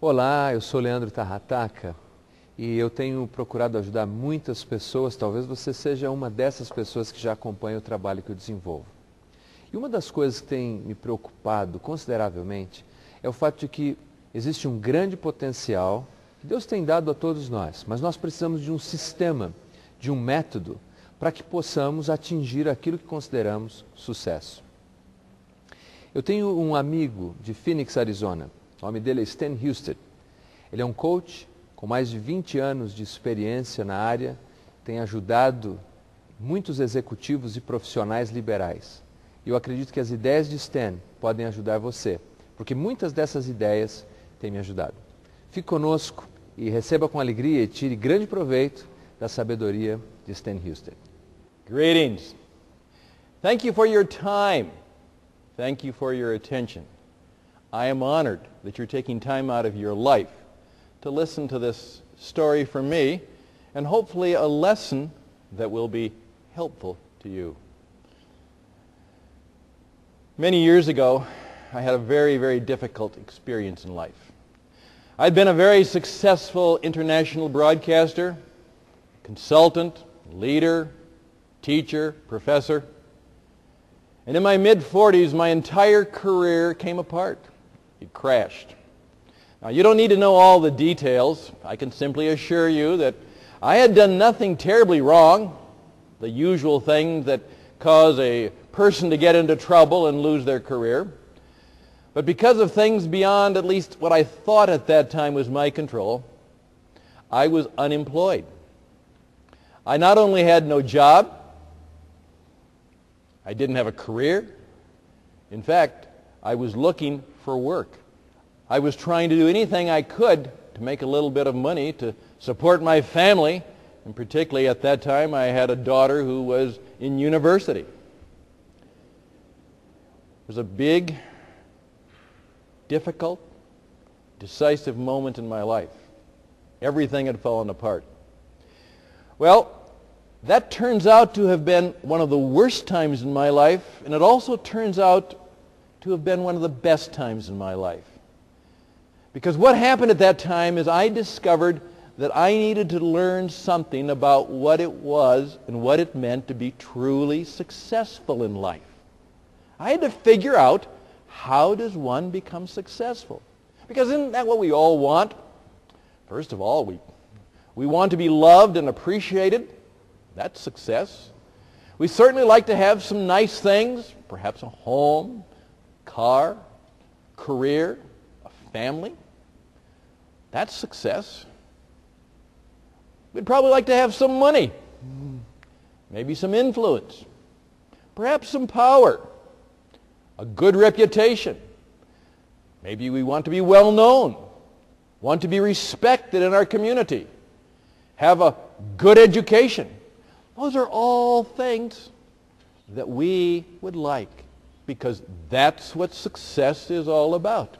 Olá, eu sou Leandro Tarrataca e eu tenho procurado ajudar muitas pessoas, talvez você seja uma dessas pessoas que já acompanha o trabalho que eu desenvolvo. E uma das coisas que tem me preocupado consideravelmente é o fato de que existe um grande potencial que Deus tem dado a todos nós, mas nós precisamos de um sistema, de um método, para que possamos atingir aquilo que consideramos sucesso. Eu tenho um amigo de Phoenix, Arizona. O nome dele é Stan Houston. Ele é um coach com mais de 20 anos de experiência na área, tem ajudado muitos executivos e profissionais liberais. E eu acredito que as ideias de Stan podem ajudar você, porque muitas dessas ideias têm me ajudado. Fique conosco e receba com alegria e tire grande proveito da sabedoria de Stan Houston. Greetings. Thank you for your time. Thank you for your attention. I am honored that you're taking time out of your life to listen to this story from me and hopefully a lesson that will be helpful to you. Many years ago, I had a very, very difficult experience in life. I'd been a very successful international broadcaster, consultant, leader, teacher, professor. And in my mid-40s, my entire career came apart. It crashed. Now, you don't need to know all the details. I can simply assure you that I had done nothing terribly wrong, the usual things that cause a person to get into trouble and lose their career. But because of things beyond at least what I thought at that time was my control, I was unemployed. I not only had no job, I didn't have a career. In fact, I was looking for work. I was trying to do anything I could to make a little bit of money to support my family, and particularly at that time I had a daughter who was in university. It was a big, difficult, decisive moment in my life. Everything had fallen apart. Well, that turns out to have been one of the worst times in my life, and it also turns out to have been one of the best times in my life. Because what happened at that time is I discovered that I needed to learn something about what it was and what it meant to be truly successful in life. I had to figure out, how does one become successful? Because isn't that what we all want? First of all, we want to be loved and appreciated. That's success. We certainly like to have some nice things, perhaps a home, car, career, a family. That's success. We'd probably like to have some money, maybe some influence, perhaps some power, a good reputation. Maybe we want to be well known, want to be respected in our community, have a good education. Those are all things that we would like, because that's what success is all about.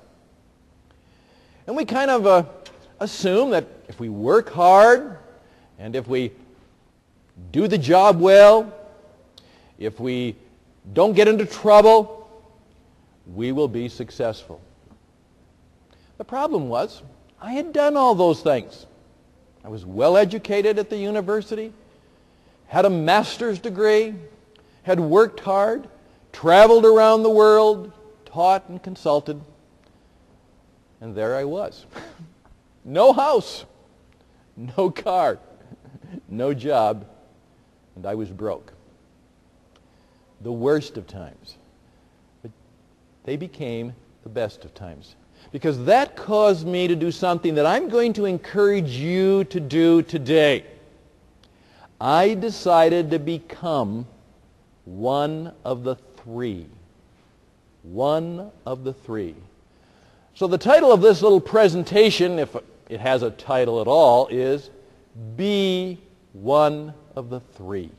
And we kind of assume that if we work hard and if we do the job well, if we don't get into trouble, we will be successful. The problem was, I had done all those things. I was well educated at the university, had a master's degree, had worked hard, traveled around the world, taught and consulted, and there I was. No house, no car, no job, and I was broke. The worst of times. But they became the best of times, because that caused me to do something that I'm going to encourage you to do today. I decided to become one of the three. One of the three. So the title of this little presentation, if it has a title at all, is Be One of the Three.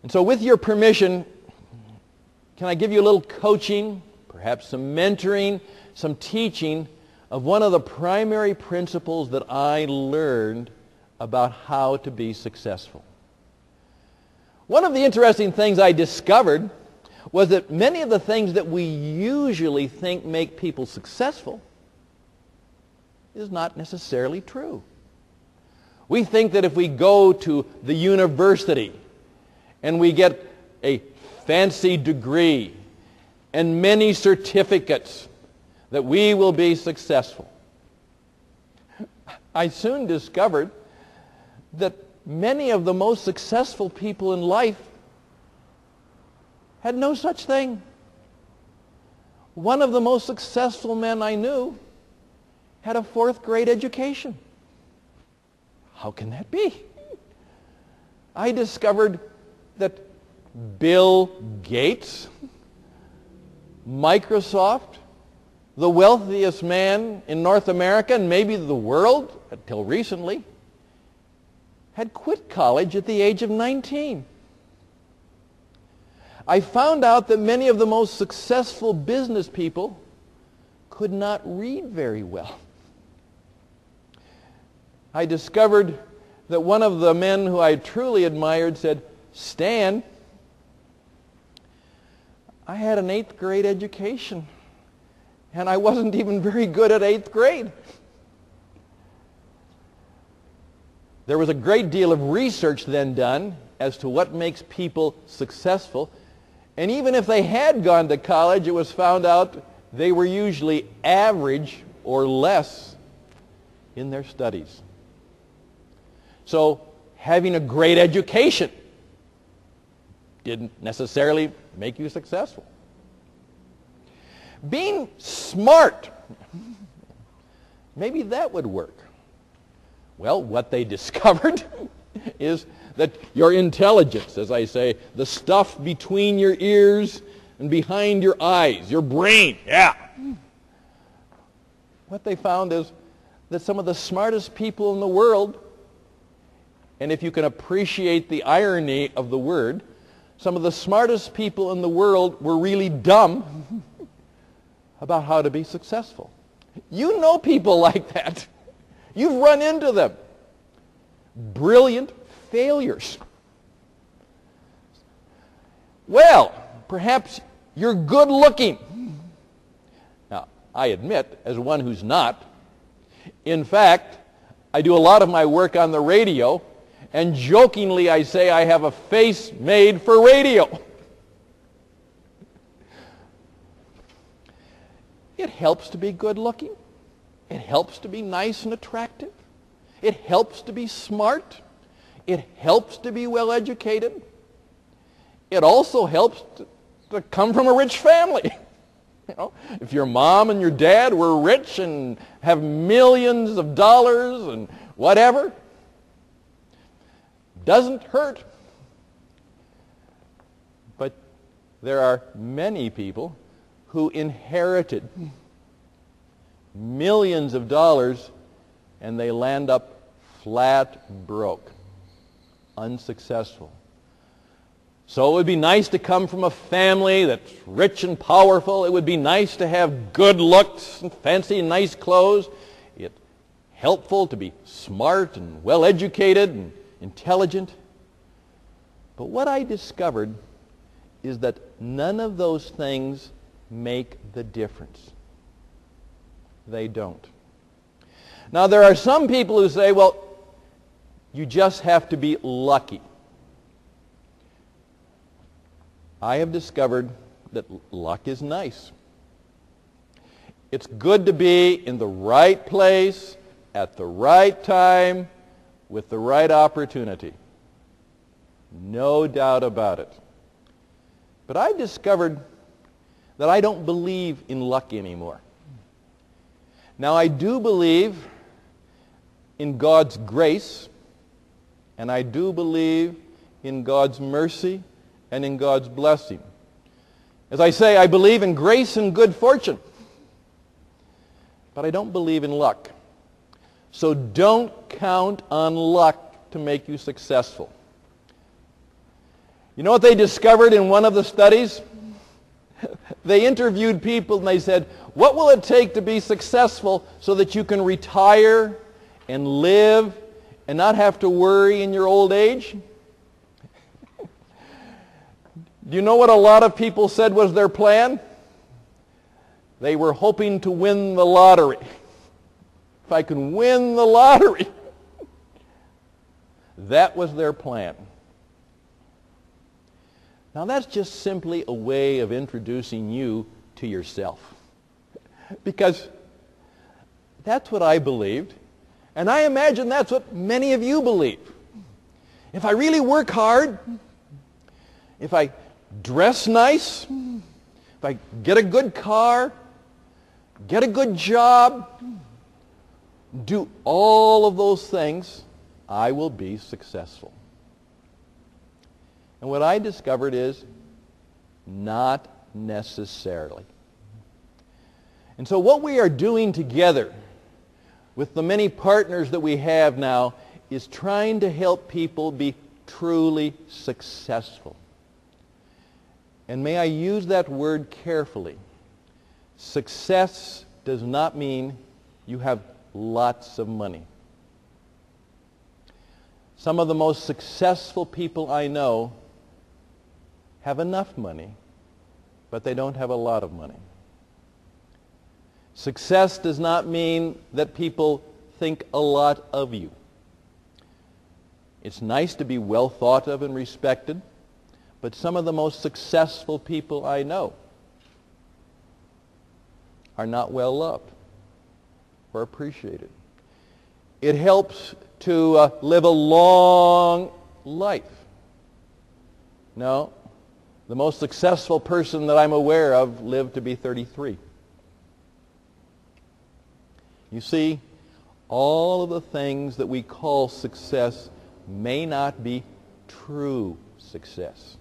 And so with your permission, can I give you a little coaching, perhaps some mentoring, some teaching of one of the primary principles that I learned about how to be successful. One of the interesting things I discovered was that many of the things that we usually think make people successful is not necessarily true. We think that if we go to the university and we get a fancy degree and many certificates, that we will be successful. I soon discovered that many of the most successful people in life had no such thing. One of the most successful men I knew had a 4th grade education. How can that be? I discovered that Bill Gates, Microsoft, the wealthiest man in North America and maybe the world until recently, had quit college at the age of 19. I found out that many of the most successful business people could not read very well. I discovered that one of the men who I truly admired said, "Stan, I had an 8th grade education, and I wasn't even very good at 8th grade." There was a great deal of research then done as to what makes people successful, and even if they had gone to college, it was found out they were usually average or less in their studies. So having a great education didn't necessarily make you successful. Being smart, maybe that would work. Well, what they discovered is that your intelligence, as I say, the stuff between your ears and behind your eyes, your brain, what they found is that some of the smartest people in the world, and if you can appreciate the irony of the word, some of the smartest people in the world were really dumb about how to be successful. You know people like that. You've run into them. Brilliant failures. Well, perhaps you're good looking. Now, I admit, as one who's not, in fact, I do a lot of my work on the radio, and jokingly I say I have a face made for radio. It helps to be good looking. It helps to be nice and attractive. It helps to be smart. It helps to be well educated. It also helps to come from a rich family. You know, if your mom and your dad were rich and have millions of dollars and whatever, doesn't hurt. But there are many people who inherited millions of dollars and they land up flat broke, unsuccessful. So it would be nice to come from a family that's rich and powerful. It would be nice to have good looks and fancy and nice clothes. It's helpful to be smart and well educated and intelligent. But what I discovered is that none of those things make the difference. They don't. Now there are some people who say, well, you just have to be lucky. I have discovered that luck is nice. It's good to be in the right place at the right time with the right opportunity. No doubt about it. But I've discovered that I don't believe in luck anymore. Now I do believe in God's grace, and I do believe in God's mercy and in God's blessing. As I say, I believe in grace and good fortune, but I don't believe in luck. So don't count on luck to make you successful. You know what they discovered in one of the studies? They interviewed people and they said, what will it take to be successful so that you can retire and live and not have to worry in your old age? Do you know what a lot of people said was their plan? They were hoping to win the lottery. if I can win the lottery. That was their plan. Now that's just simply a way of introducing you to yourself. Because that's what I believed, and I imagine that's what many of you believe. If I really work hard, if I dress nice, if I get a good car, get a good job, do all of those things, I will be successful. And what I discovered is not necessarily. And so what we are doing together with the many partners that we have now is trying to help people be truly successful. And may I use that word carefully. Success does not mean you have lots of money. Some of the most successful people I know have enough money, but they don't have a lot of money. Success does not mean that people think a lot of you. It's nice to be well thought of and respected, but some of the most successful people I know are not well loved or appreciated. It helps to live a long life. No, the most successful person that I'm aware of lived to be 33. You see, all of the things that we call success may not be true success.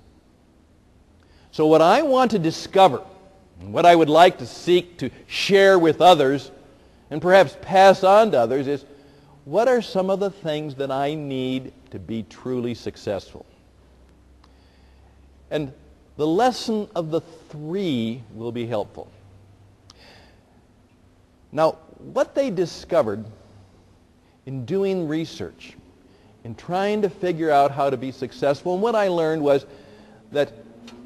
So what I want to discover, and what I would like to seek to share with others, and perhaps pass on to others, is what are some of the things that I need to be truly successful? And the lesson of the three will be helpful. Now, what they discovered in doing research, in trying to figure out how to be successful, and what I learned was that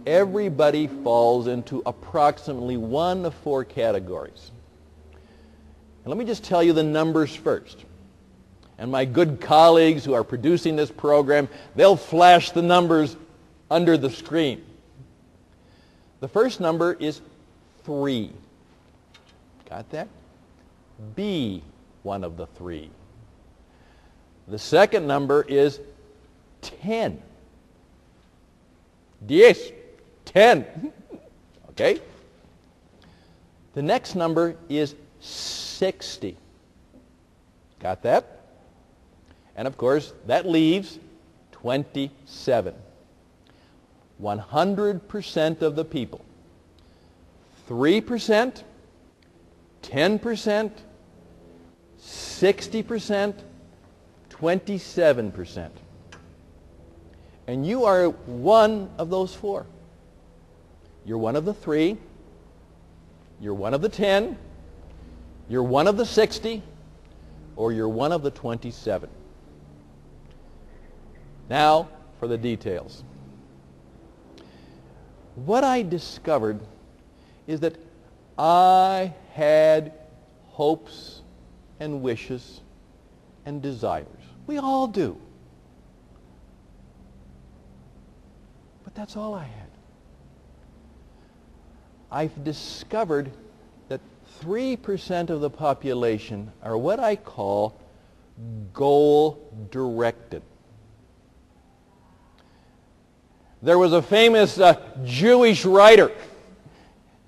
everybody falls into approximately one of four categories. And let me just tell you the numbers first. And my good colleagues who are producing this program, they'll flash the numbers under the screen. The first number is 3. Got that? Be one of the 3. The second number is 10. 10. Okay? The next number is 60. Got that? And of course, that leaves 27. 100% of the people. 3%, 10%, 60%, 27%. And you are one of those 4. You're one of the 3, you're one of the 10, you're one of the 60, or you're one of the 27. Now for the details. What I discovered is that I had hopes and wishes and desires. We all do. But that's all I had. I've discovered that 3% of the population are what I call goal-directed. There was a famous Jewish writer.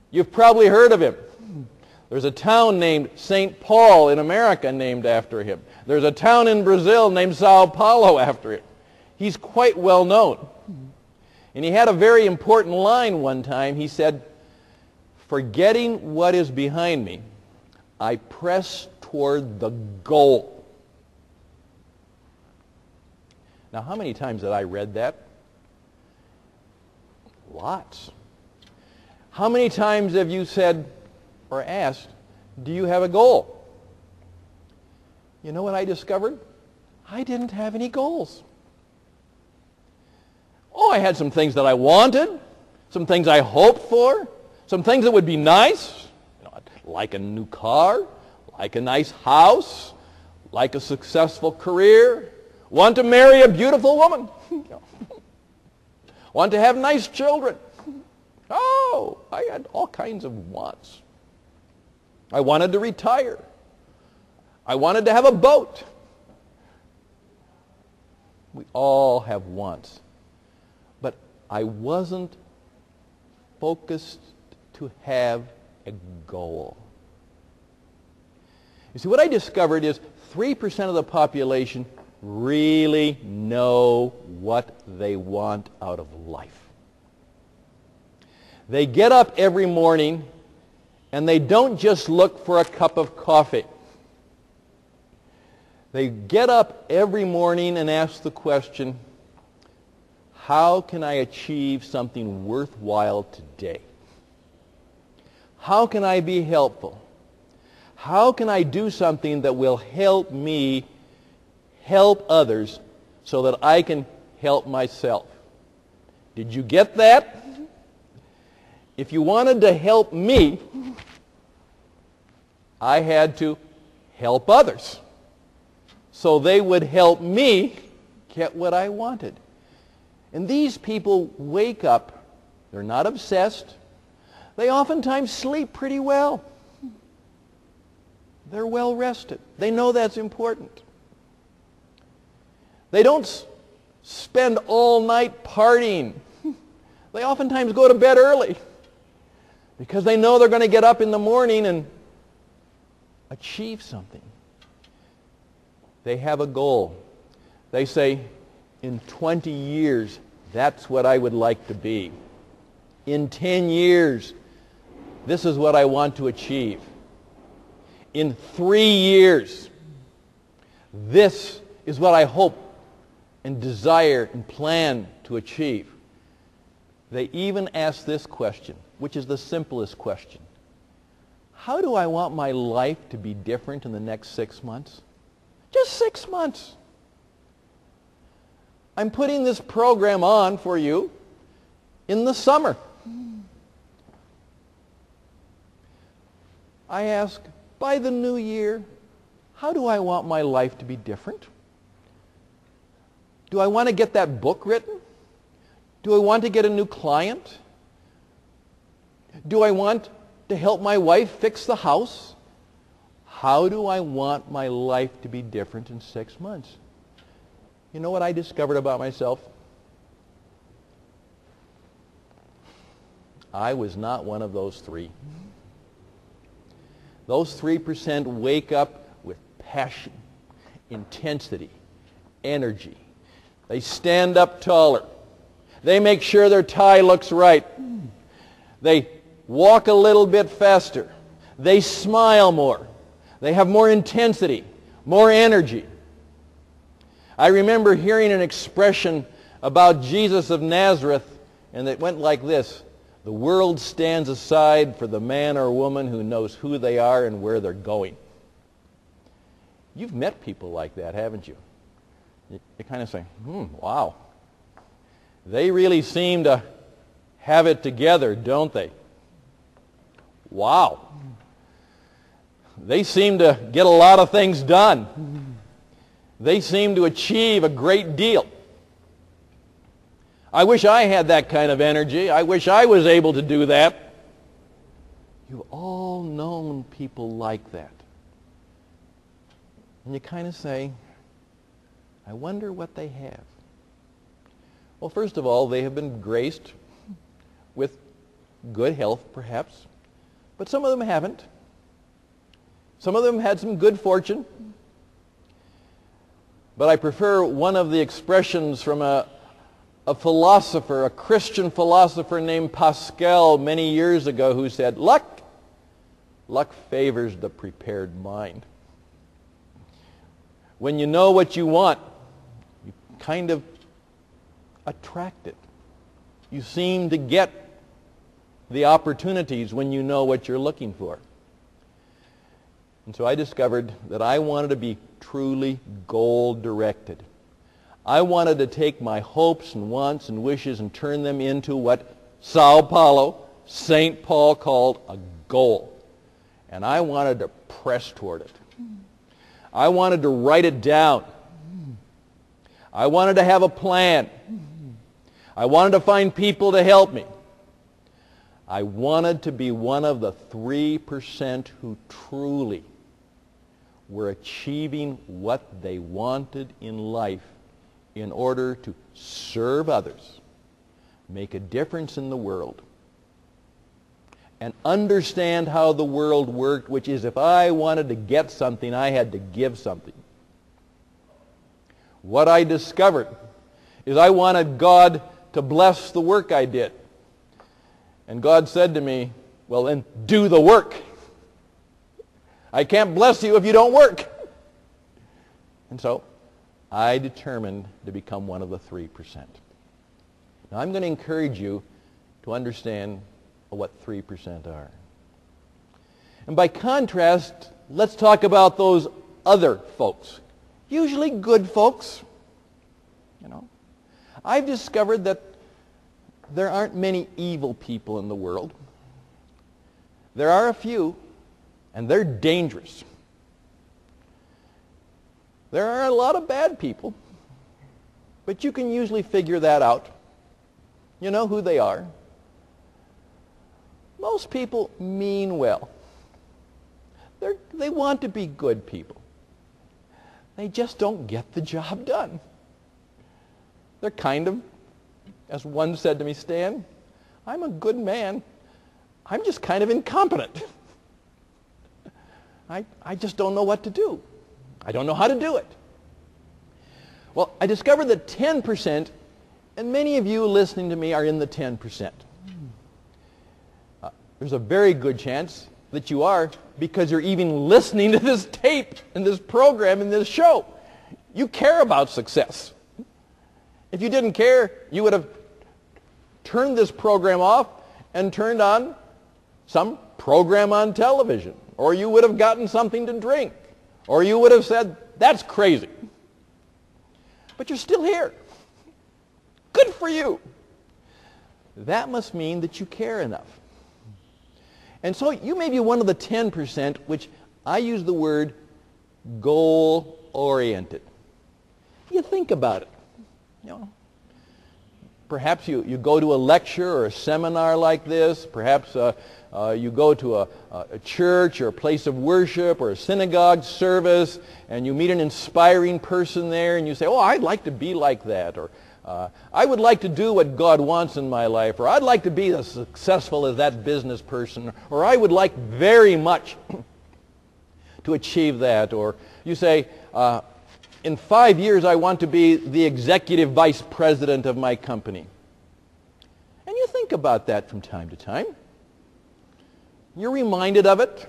You've probably heard of him. There's a town named St. Paul in America named after him. There's a town in Brazil named Sao Paulo after him. He's quite well known. And he had a very important line one time. He said, "Forgetting what is behind me, I press toward the goal." Now, how many times had I read that? Lots. How many times have you said or asked, "Do you have a goal?" You know what I discovered? I didn't have any goals. Oh, I had some things that I wanted, some things I hoped for, some things that would be nice, like a new car, like a nice house, like a successful career, want to marry a beautiful woman, want to have nice children. Oh, I had all kinds of wants. I wanted to retire. I wanted to have a boat. We all have wants. But I wasn't focused to have a goal. You see, what I discovered is 3% of the population really know what they want out of life. They get up every morning and they don't just look for a cup of coffee. They get up every morning and ask the question, how can I achieve something worthwhile today? How can I be helpful? How can I do something that will help me help others so that I can help myself? Did you get that? If you wanted to help me, I had to help others so they would help me get what I wanted. And these people wake up, they're not obsessed, they oftentimes sleep pretty well. They're well rested. They know that's important. They don't spend all night partying. They oftentimes go to bed early because they know they're going to get up in the morning and achieve something. They have a goal. They say, in 20 years, that's what I would like to be. In 10 years, this is what I want to achieve. In 3 years, this is what I hope and desire and plan to achieve. They even ask this question, which is the simplest question. How do I want my life to be different in the next 6 months? Just 6 months. I'm putting this program on for you in the summer. I ask, by the new year, how do I want my life to be different? Do I want to get that book written? Do I want to get a new client? Do I want to help my wife fix the house? How do I want my life to be different in 6 months? You know what I discovered about myself? I was not one of those 3. Those 3% wake up with passion, intensity, energy. They stand up taller. They make sure their tie looks right. They walk a little bit faster. They smile more. They have more intensity, more energy. I remember hearing an expression about Jesus of Nazareth, and it went like this: the world stands aside for the man or woman who knows who they are and where they're going. You've met people like that, haven't you? You kind of say, wow. They really seem to have it together, don't they? Wow. They seem to get a lot of things done. They seem to achieve a great deal. I wish I had that kind of energy. I wish I was able to do that. You've all known people like that. And you kind of say, I wonder what they have. Well, first of all, they have been graced with good health, perhaps. But some of them haven't. Some of them had some good fortune. But I prefer one of the expressions from a philosopher, a Christian philosopher named Pascal many years ago, who said, luck favors the prepared mind. When you know what you want, you kind of attract it. You seem to get the opportunities when you know what you're looking for. And so I discovered that I wanted to be truly goal-directed. I wanted to take my hopes and wants and wishes and turn them into what Sao Paulo, St. Paul called a goal. and I wanted to press toward it. I wanted to write it down. I wanted to have a plan. I wanted to find people to help me. I wanted to be one of the 3% who truly were achieving what they wanted in life in order to serve others, make a difference in the world, and understand how the world worked, which is if I wanted to get something, I had to give something. What I discovered is I wanted God to bless the work I did. And God said to me, well then, do the work. I can't bless you if you don't work. And so, I determined to become one of the 3%. Now, I'm going to encourage you to understand what 3% are. And by contrast, let's talk about those other folks. Usually good folks. You know, I've discovered that there aren't many evil people in the world. There are a few, and they're dangerous. There are a lot of bad people, but you can usually figure that out. You know who they are. Most people mean well. They want to be good people. They just don't get the job done. They're kind of, as one said to me, Stan, I'm a good man. I'm just kind of incompetent. I just don't know what to do. I don't know how to do it. Well, I discovered that 10%, and many of you listening to me are in the 10%. There's a very good chance that you are because you're even listening to this tape and this program and this show. You care about success. If you didn't care, you would have turned this program off and turned on some program on television. Or you would have gotten something to drink. Or you would have said, that's crazy. But you're still here. Good for you. That must mean that you care enough. And so you may be one of the 10%, which I use the word goal-oriented. You think about it. You know, perhaps you go to a lecture or a seminar like this. Perhaps you go to a church or a place of worship or a synagogue service, and you meet an inspiring person there, and you say, oh, I'd like to be like that, or I would like to do what God wants in my life, or I'd like to be as successful as that business person, or I would like very much to achieve that. Or you say, in 5 years I want to be the executive vice president of my company. And you think about that from time to time. You're reminded of it.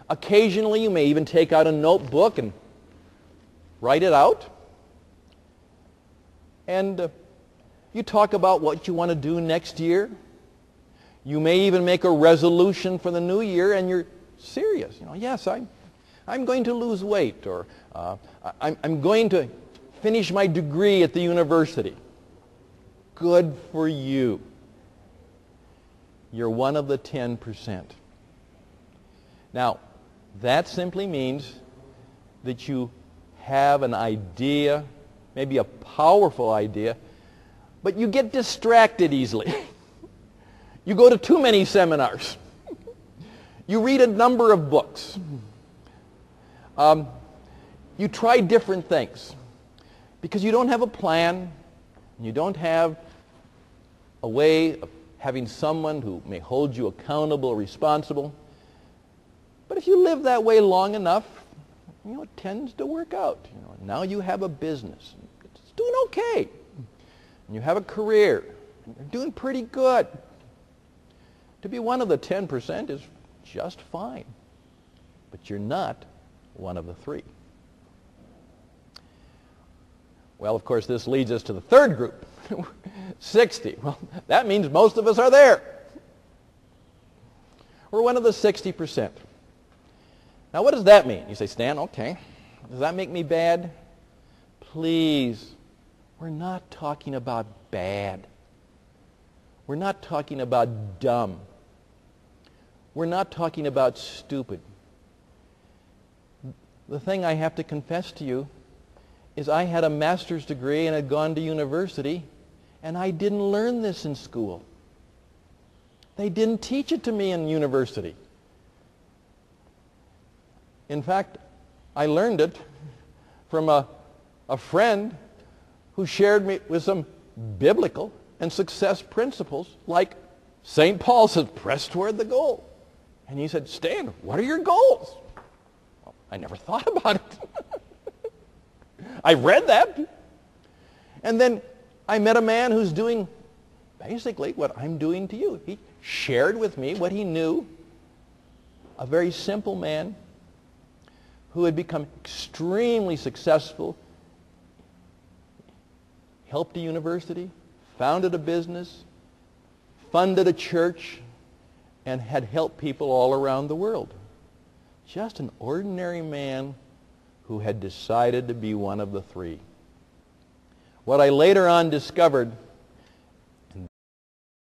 Occasionally you may even take out a notebook and write it out. And you talk about what you want to do next year. You may even make a resolution for the new year, and you're serious. You know, yes, I'm going to lose weight, or I'm going to finish my degree at the university. Good for you. You're one of the 10%. Now, that simply means that you have an idea, maybe a powerful idea, but you get distracted easily. You go to too many seminars. You read a number of books. You try different things because you don't have a plan, and you don't have a way of having someone who may hold you accountable or responsible. But if you live that way long enough, you know, it tends to work out. You know, now you have a business. It's doing okay. And you have a career. And you're doing pretty good. To be one of the 10% is just fine. But you're not one of the 3. Well, of course, this leads us to the third group, 60. Well, that means most of us are there. We're one of the 60%. Now, what does that mean? You say, Stan, okay. Does that make me bad? Please, we're not talking about bad. We're not talking about dumb. We're not talking about stupid. The thing I have to confess to you is I had a master's degree and had gone to university, and I didn't learn this in school. They didn't teach it to me in university. In fact, I learned it from a friend who shared me with some biblical and success principles, like St. Paul says, press toward the goal. And he said, Stan, what are your goals? Well, I never thought about it. I read that. And then I met a man who's doing basically what I'm doing to you. He shared with me what he knew, a very simple man who had become extremely successful, helped a university, founded a business, funded a church, and had helped people all around the world. Just an ordinary man who had decided to be one of the three. What I later on discovered